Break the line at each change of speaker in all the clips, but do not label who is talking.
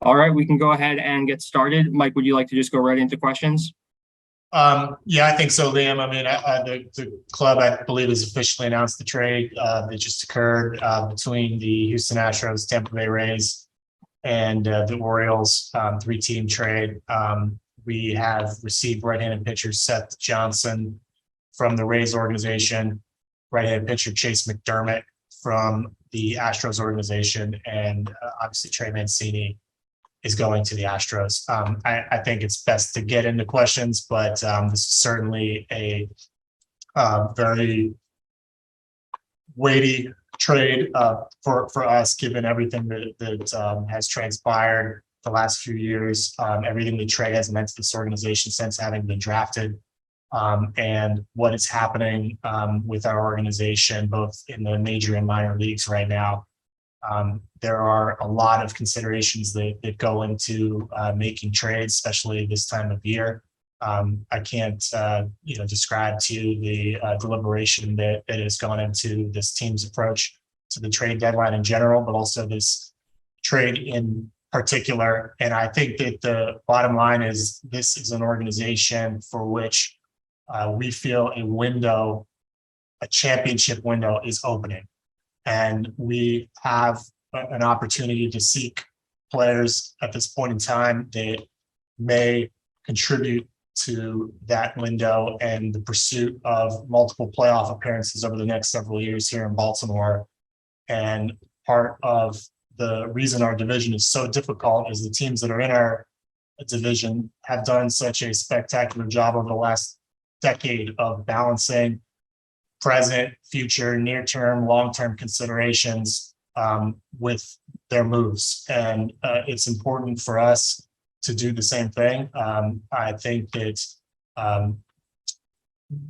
All right, we can go ahead and get started. Mike, would you like to just go right into questions?
Yeah, I think so, Liam. I mean, the club, I believe, has officially announced the trade that just occurred between the Houston Astros, Tampa Bay Rays, and the Orioles, three-team trade. We have received right-handed pitcher Seth Johnson from the Rays organization, right-handed pitcher Chase McDermott from the Astros organization, and obviously Trey Mancini is going to the Astros. I think it's best to get into questions, but this is certainly a very weighty trade for us, given everything that has transpired the last few years, everything that Trey has meant to this organization since having been drafted, and what is happening with our organization, both in the major and minor leagues right now. There are a lot of considerations that go into making trades, especially this time of year. I can't, describe to you the deliberation that has gone into this team's approach to the trade deadline in general, but also this trade in particular. And I think that the bottom line is this is an organization for which we feel a championship window is opening. And we have an opportunity to seek players at this point in time that may contribute to that window and the pursuit of multiple playoff appearances over the next several years here in Baltimore. And part of the reason our division is so difficult is the teams that are in our division have done such a spectacular job over the last decade of balancing present, future, near-term, long-term considerations with their moves. And it's important for us to do the same thing. I think that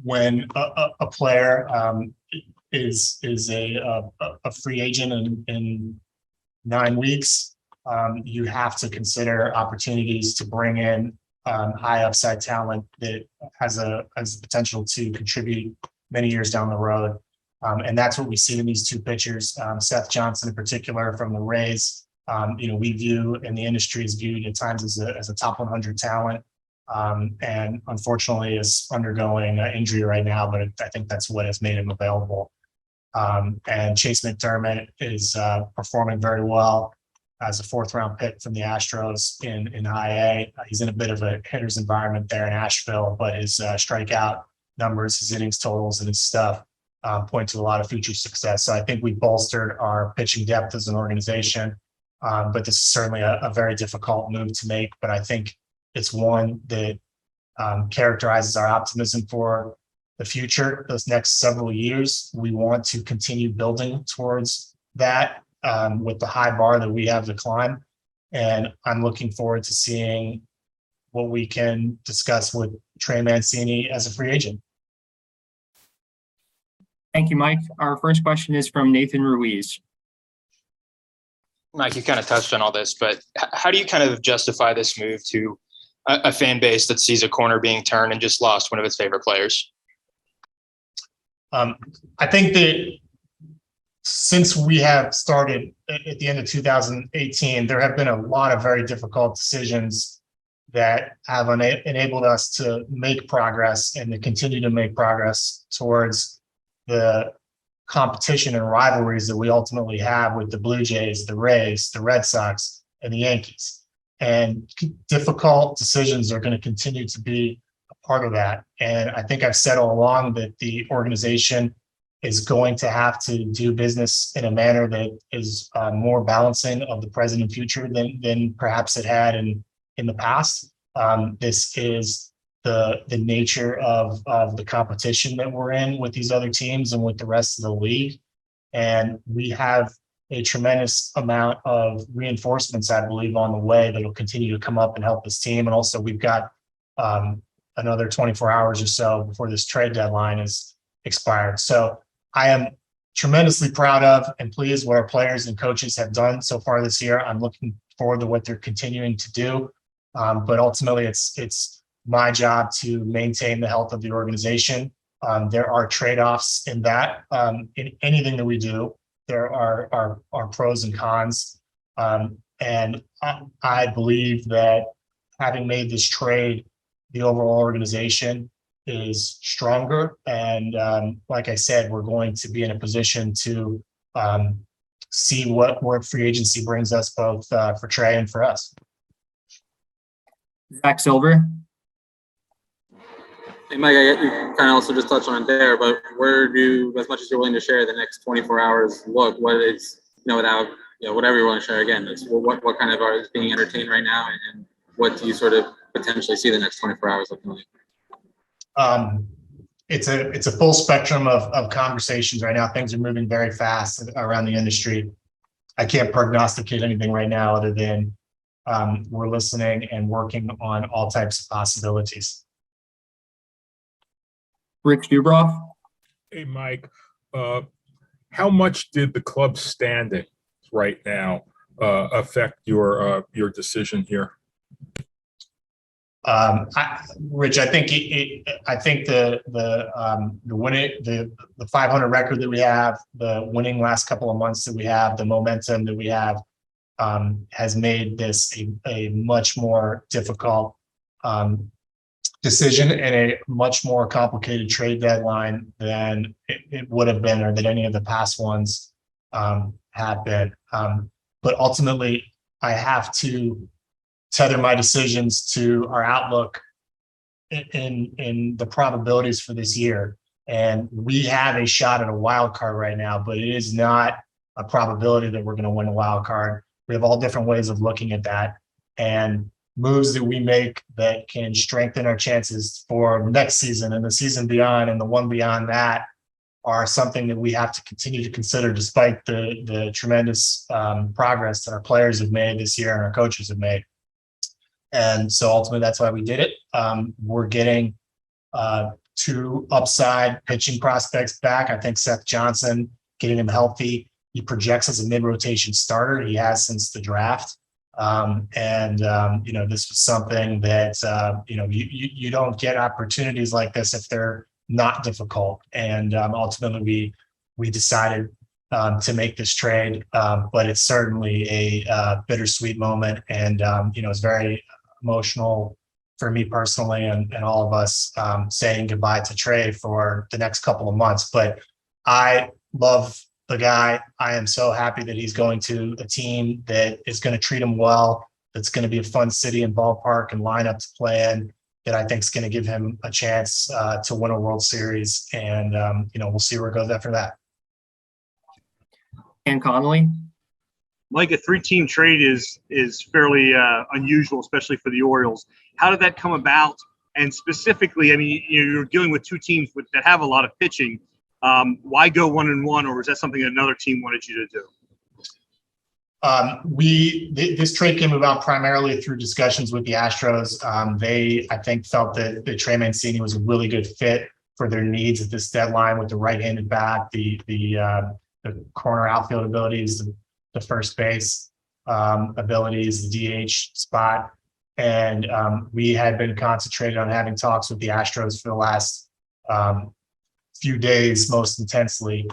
when a player is a free agent in 9 weeks, you have to consider opportunities to bring in high upside talent that has the potential to contribute many years down the road. And that's what we see in these two pitchers, Seth Johnson in particular from the Rays. We view, and the industry is viewed at times as a top 100 talent. And unfortunately is undergoing injury right now, but I think that's what has made him available. And Chase McDermott is performing very well as a 4th-round pick from the Astros in IA. He's in a bit of a hitter's environment there in Asheville, but his strikeout numbers, his innings totals, and his stuff point to a lot of future success. So I think we bolstered our pitching depth as an organization, but this is certainly a very difficult move to make. But I think it's one that characterizes our optimism for the future. Those next several years, we want to continue building towards that with the high bar that we have to climb. And I'm looking forward to seeing what we can discuss with Trey Mancini as a free agent.
Thank you, Mike. Our first question is from Nathan Ruiz.
Mike, you kind of touched on all this, but how do you kind of justify this move to a fan base that sees a corner being turned and just lost one of its favorite players?
I think that since we have started at the end of 2018, there have been a lot of very difficult decisions that have enabled us to make progress and to continue to make progress towards the competition and rivalries that we ultimately have with the Blue Jays, the Rays, the Red Sox, and the Yankees. And difficult decisions are going to continue to be a part of that. And I think I've said all along that the organization is going to have to do business in a manner that is more balancing of the present and future than perhaps it had in the past. This is the nature of the competition that we're in with these other teams and with the rest of the league. And we have a tremendous amount of reinforcements, I believe, on the way that will continue to come up and help this team. And also we've got another 24 hours or so before this trade deadline is expired. So I am tremendously proud of and pleased what our players and coaches have done so far this year. I'm looking forward to what they're continuing to do. But ultimately, it's my job to maintain the health of the organization. There are trade-offs in that. In anything that we do, there are pros and cons. And I believe that having made this trade, the overall organization is stronger. And like I said, we're going to be in a position to see what free agency brings us, both for Trey and for us.
Zach Silver.
Hey, Mike, you kind of also just touched on it there, but where do, as much as you're willing to share, the next 24 hours look? What is, without, whatever you're willing to share again, what kind of is being entertained right now, and what do you sort of potentially see the next 24 hours looking like?
It's a full spectrum of conversations right now. Things are moving very fast around the industry. I can't prognosticate anything right now other than we're listening and working on all types of possibilities.
Rich Dubroff.
Hey, Mike, how much did the club's standing right now affect your decision here?
Rich, I think I think the winning the 500 record that we have, the winning last couple of months that we have, the momentum that we have has made this a much more difficult decision and a much more complicated trade deadline than it would have been, or that any of the past ones have been. But ultimately, I have to tether my decisions to our outlook in the probabilities for this year. And we have a shot at a wild card right now, but it is not a probability that we're going to win a wild card. We have all different ways of looking at that, and moves that we make that can strengthen our chances for next season and the season beyond and the one beyond that are something that we have to continue to consider, despite the tremendous progress that our players have made this year and our coaches have made. And so ultimately, that's why we did it. We're getting 2 upside pitching prospects back. I think Seth Johnson, getting him healthy, he projects as a mid-rotation starter. He has since the draft. This was something that, you don't get opportunities like this if they're not difficult. And ultimately, we decided to make this trade, but it's certainly a bittersweet moment. And, it's very emotional for me personally and all of us saying goodbye to Trey for the next couple of months. But I love the guy. I am so happy that he's going to a team that is going to treat him well, that's going to be a fun city and ballpark and lineup to play in, that I think is going to give him a chance to win a World Series. And, we'll see where it goes after that.
Ken Connolly.
Mike, a 3-team trade is fairly unusual, especially for the Orioles. How did that come about? And specifically, I mean, you're dealing with 2 teams that have a lot of pitching. Why go 1-1, or was that something that another team wanted you to do?
This trade came about primarily through discussions with the Astros. They, I think, felt that Trey Mancini was a really good fit for their needs at this deadline, with the right-handed bat, the corner outfield abilities, the first base abilities, the DH spot. And we had been concentrated on having talks with the Astros for the last few days, most intensely.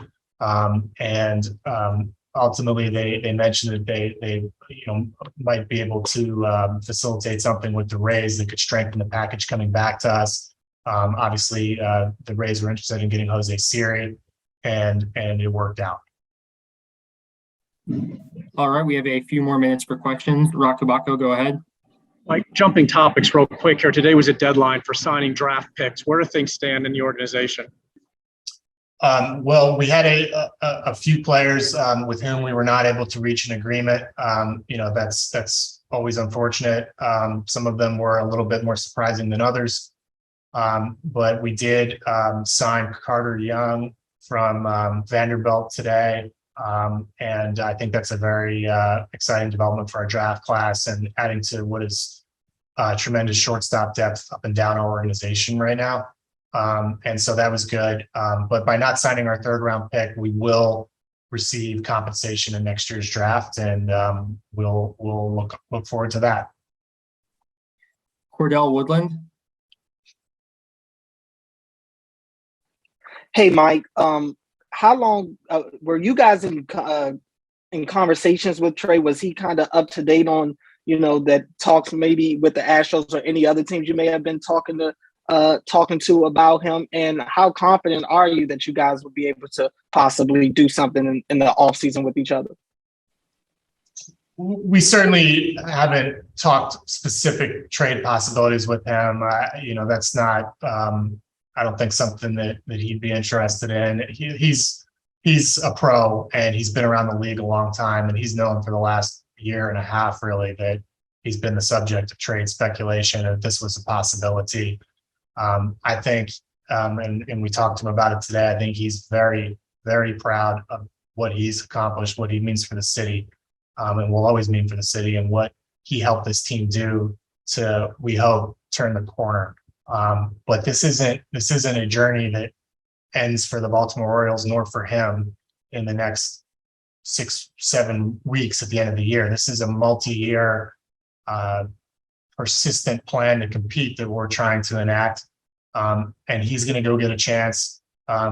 Ultimately, they mentioned that they might be able to facilitate something with the Rays that could strengthen the package coming back to us. Obviously, the Rays were interested in getting Jose Siri, and it worked out.
All right, we have a few more minutes for questions. Rakabako, go ahead.
Like, jumping topics real quick here. Today was a deadline for signing draft picks. Where do things stand in the organization?
Well, we had a few players with whom we were not able to reach an agreement. That's always unfortunate. Some of them were a little bit more surprising than others. But we did sign Carter Young from Vanderbilt today. And I think that's a very exciting development for our draft class, and adding to what is tremendous shortstop depth up and down our organization right now. And so that was good. But by not signing our 3rd round pick, we will receive compensation in next year's draft, and we'll look forward to that.
Cordell Woodland.
Hey, Mike. How long were you guys in in conversations with Trey? Was he kind of up to date on, that talks maybe with the Astros or any other teams you may have been talking to about him? And how confident are you that you guys would be able to possibly do something in the offseason with each other?
We certainly haven't talked specific trade possibilities with him. That's not, I don't think something that he'd be interested in. He's a pro and he's been around the league a long time, and he's known for the last year and a half really that he's been the subject of trade speculation, and this was a possibility. I think, and we talked to him about it today, I think he's very, very proud of what he's accomplished, what he means for the city, and will always mean for the city, and what he helped this team do to, we hope, turn the corner. But this isn't a journey that ends for the Baltimore Orioles nor for him in the next 6-7 weeks at the end of the year. This is a multi-year, persistent plan to compete that we're trying to enact. And he's going to go get a chance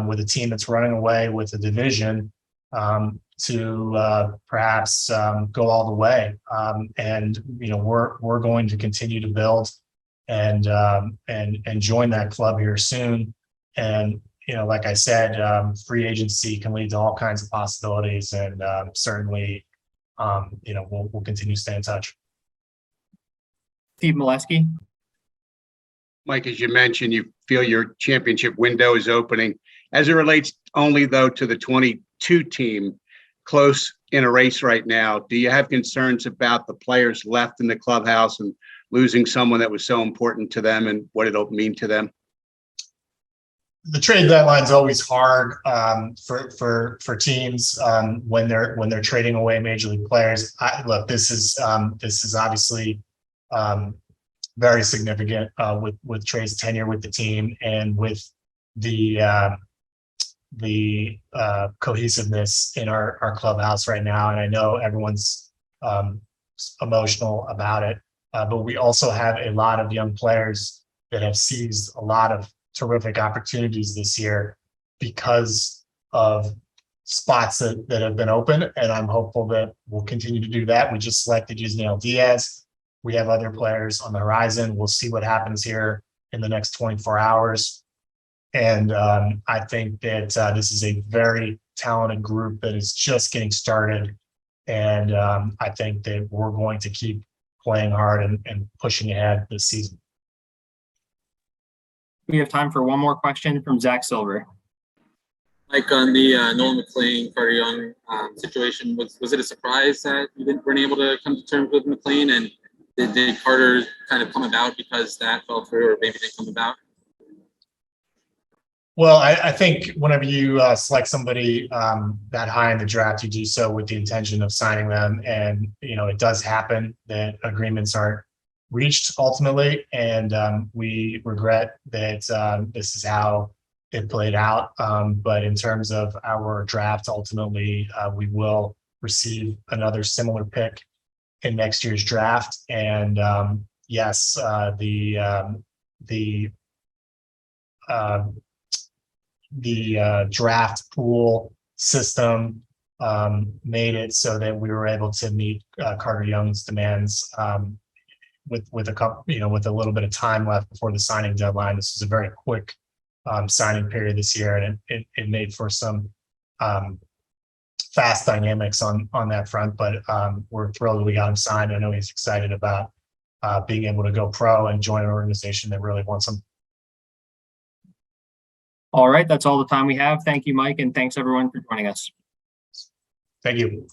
with a team that's running away with the division to perhaps go all the way. And we're going to continue to build and join that club here soon. And like I said, free agency can lead to all kinds of possibilities, and certainly, we'll continue to stay in touch.
Steve Molesky.
Mike, as you mentioned, you feel your championship window is opening. As it relates only, though, to the 22 team, close in a race right now, do you have concerns about the players left in the clubhouse and losing someone that was so important to them and what it'll mean to them?
The trade deadline is always hard for teams when they're trading away major league players. Look, this is obviously very significant with Trey's tenure with the team and with the cohesiveness in our clubhouse right now. And I know everyone's emotional about it, but we also have a lot of young players that have seized a lot of terrific opportunities this year because of spots that have been open, and I'm hopeful that we'll continue to do that. We just selected Yusniel Diaz. We have other players on the horizon. We'll see what happens here in the next 24 hours. And I think that this is a very talented group that is just getting started. And I think that we're going to keep playing hard and pushing ahead this season.
We have time for one more question from Zach Silver.
Like on the Nolan McLean, Carter Young situation, was it a surprise that you weren't able to come to terms with McLean? And did Carter kind of come about because that fell through, or maybe didn't come about?
Well, I think whenever you select somebody that high in the draft, you do so with the intention of signing them. And, it does happen that agreements aren't reached ultimately. And we regret that this is how it played out. But in terms of our draft, ultimately, we will receive another similar pick in next year's draft. And yes, the draft pool system made it so that we were able to meet Carter Young's demands with a couple, with a little bit of time left before the signing deadline. This was a very quick signing period this year, and it made for some fast dynamics on that front. But we're thrilled that we got him signed. I know he's excited about being able to go pro and join an organization that really wants him.
All right, that's all the time we have. Thank you, Mike, and thanks everyone for joining us.
Thank you.